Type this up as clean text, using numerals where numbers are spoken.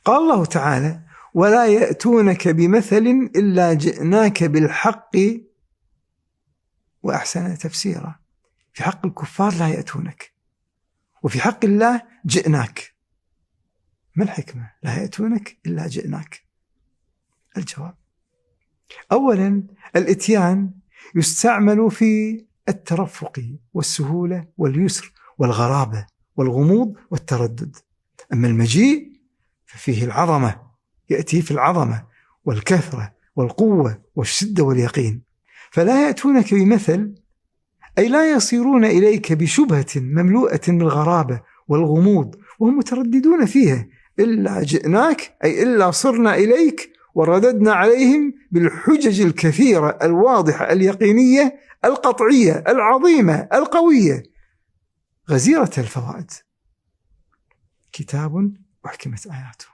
قال الله تعالى: ولا يأتونك بمثل إلا جئناك بالحق وأحسن تفسيرا. في حق الكفار لا يأتونك، وفي حق الله جئناك. ما الحكمة؟ لا يأتونك إلا جئناك. الجواب: أولا، الإتيان يستعمل في الترفق والسهولة واليسر والغرابة والغموض والتردد. أما المجيء ففيه العظمة، يأتي في العظمة والكثرة والقوة والشدة واليقين. فلا يأتونك بمثل أي لا يصيرون إليك بشبهة مملوءة بالغرابة والغموض وهم مترددون فيها، إلا جئناك أي إلا صرنا إليك ورددنا عليهم بالحجج الكثيرة الواضحة اليقينية القطعية العظيمة القوية غزيرة الفوائد. كتاب أحكمت آياته.